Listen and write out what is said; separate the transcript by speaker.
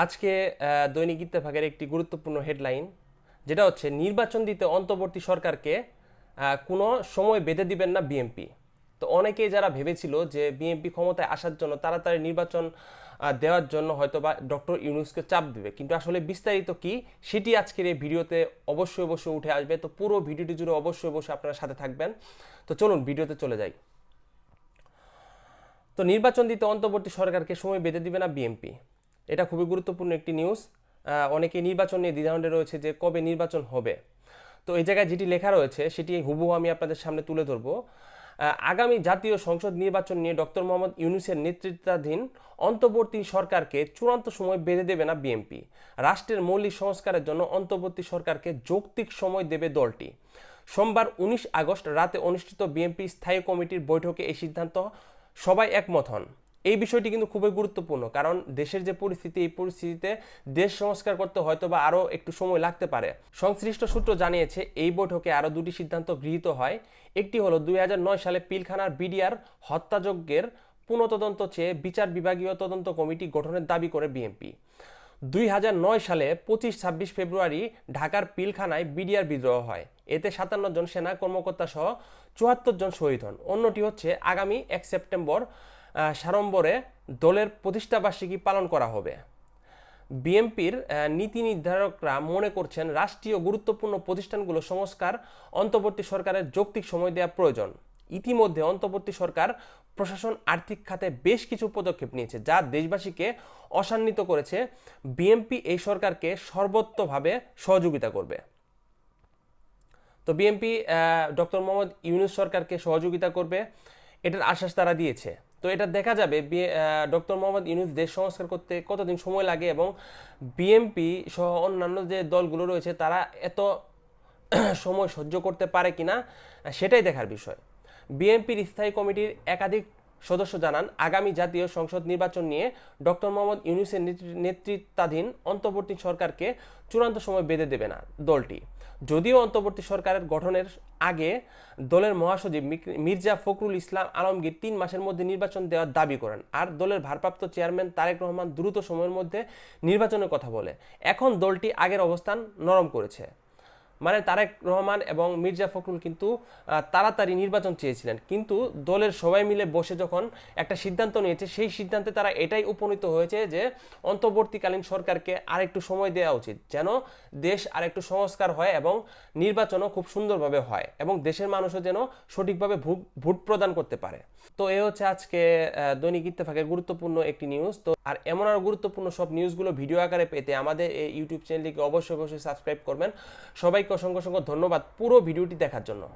Speaker 1: আজকে দৈনিক ইত্তেফাকের একটি গুরুত্বপূর্ণ হেডলাইন, যেটা হচ্ছে নির্বাচন দিতে অন্তর্বর্তী সরকারকে কোনো সময় বেঁধে দিবেন না বিএনপি। তো অনেকেই যারা ভেবেছিল যে বিএনপি ক্ষমতায় আসার জন্য তাড়াতাড়ি নির্বাচন দেওয়ার জন্য হয়তো বা ডক্টর ইউনূসকে চাপ দেবে, কিন্তু আসলে বিস্তারিত কি সেটি আজকের এই ভিডিওতে অবশ্যই অবশ্যই উঠে আসবে। তো পুরো ভিডিওটি জুড়ে অবশ্যই অবশ্যই আপনারা সাথে থাকবেন। তো চলুন ভিডিওতে চলে যাই। তো নির্বাচন দিতে অন্তর্বর্তী সরকারকে সময় বেঁধে দিবে না বিএনপি, এটা খুবই গুরুত্বপূর্ণ একটি নিউজ। অনেকে নির্বাচন নিয়ে দ্বিধাদ্বন্দ্বে রয়েছে যে কবে নির্বাচন হবে। তো এই জায়গায় যেটি লেখা রয়েছে সেটি হুবহু আমি আপনাদের সামনে তুলে ধরবো। আগামী জাতীয় সংসদ নির্বাচন নিয়ে ডক্টর মোহাম্মদ ইউনূসের নেতৃত্বাধীন অন্তর্বর্তী সরকারকে চূড়ান্ত সময় বেঁধে দেবে না বিএনপি। রাষ্ট্রের মৌলিক সংস্কারের জন্য অন্তর্বর্তী সরকারকে যৌক্তিক সময় দেবে দলটি। সোমবার ১৯ আগস্ট রাতে অনুষ্ঠিত বিএনপি স্থায়ী কমিটির বৈঠকে এই সিদ্ধান্ত সবাই একমত হন। এই বিষয়টি কিন্তু খুবই গুরুত্বপূর্ণ, কারণ দেশের যে পরিস্থিতি, এই পরিস্থিতিতে দেশ সংস্কার করতে হয়তো বা আরও একটু সময় লাগতে পারে। সংশ্লিষ্ট সূত্র জানিয়েছে এই বৈঠকে আরও দুটি সিদ্ধান্ত গৃহীত হয়। একটি হলো ২০০৯ সালে পিলখানার বিডিআর হত্যাযজ্ঞের পুনঃতদন্ত চেয়ে বিচার বিভাগীয় তদন্ত কমিটি গঠনের দাবি করে বিএনপি। ২০০৯ সালে ২৫-২৬ ফেব্রুয়ারি ঢাকার পিলখানায় বিডিআর বিদ্রোহ হয়। এতে ৫৭ জন সেনা কর্মকর্তা সহ ৭৪ জন শহীদ হন। অন্যটি হচ্ছে আগামী ১ সেপ্টেম্বর সাড়ম্বরে দলের প্রতিষ্ঠাবার্ষিকী পালন করা হবে। বিএনপির নীতি নির্ধারকরা মনে করছেন রাষ্ট্রীয় গুরুত্বপূর্ণ প্রতিষ্ঠানগুলো সংস্কার অন্তর্বর্তী সরকারের যৌক্তিক সময় দেওয়া প্রয়োজন। ইতিমধ্যে অন্তর্বর্তী সরকার প্রশাসন আর্থিক খাতে বেশ কিছু পদক্ষেপ নিয়েছে, যা দেশবাসীকে আশান্বিত করেছে। বিএনপি এই সরকারকে সর্বতোভাবে সহযোগিতা করবে। তো বিএনপি ডক্টর মোহাম্মদ ইউনূস সরকারকে সহযোগিতা করবে, এটার আশ্বাস তারা দিয়েছে। তো এটা দেখা যাবে ডক্টর মোহাম্মদ ইউনূস দেশ সংস্কার করতে কতদিন সময় লাগে এবং বিএনপি সহ অন্যান্য যে দলগুলো রয়েছে তারা এত সময় সহ্য করতে পারে কিনা সেটাই দেখার বিষয়। বিএনপির স্থায়ী কমিটির একাধিক সদস্য জানান, আগামী জাতীয় সংসদ নির্বাচন নিয়ে ডক্টর মোহাম্মদ ইউনূসের নেতৃত্বাধীন অন্তর্বর্তী সরকারকে চূড়ান্ত সময় বেঁধে দেবে না দলটি। যদিও অন্তর্বর্তী সরকারের গঠনের আগে দলের মহাসচিব মির্জা ফখরুল ইসলাম আলমগীর ৩ মাসের মধ্যে নির্বাচন দেওয়ার দাবি করেন, আর দলের ভারপ্রাপ্ত চেয়ারম্যান তারেক রহমান দ্রুত সময়ের মধ্যে নির্বাচনের কথা বলে। এখন দলটি আগের অবস্থান নরম করেছে। মানে তারেক রহমান এবং মির্জা ফখরুল কিন্তু তাড়াতাড়ি নির্বাচন চেয়েছিলেন, কিন্তু দলের সবাই মিলে বসে যখন একটা সিদ্ধান্ত নিয়েছে, সেই সিদ্ধান্তে তারা এটাই উপনীত হয়েছে যে অন্তর্বর্তীকালীন সরকারকে আরেকটু সময় দেওয়া উচিত, যেন দেশ আরেকটু সংস্কার হয় এবং নির্বাচনও খুব সুন্দরভাবে হয় এবং দেশের মানুষও যেন সঠিকভাবে ভোট প্রদান করতে পারে। তো এ হচ্ছে আজকে দৈনিক ইত্তেফাকের গুরুত্বপূর্ণ একটি নিউজ। তো আর এমন আরও গুরুত্বপূর্ণ সব নিউজগুলো ভিডিও আকারে পেতে আমাদের এই ইউটিউব চ্যানেলটিকে অবশ্যই অবশ্যই সাবস্ক্রাইব করবেন। সবাইকে অসংখ্য অসংখ্য ধন্যবাদ পুরো ভিডিওটি দেখার জন্য।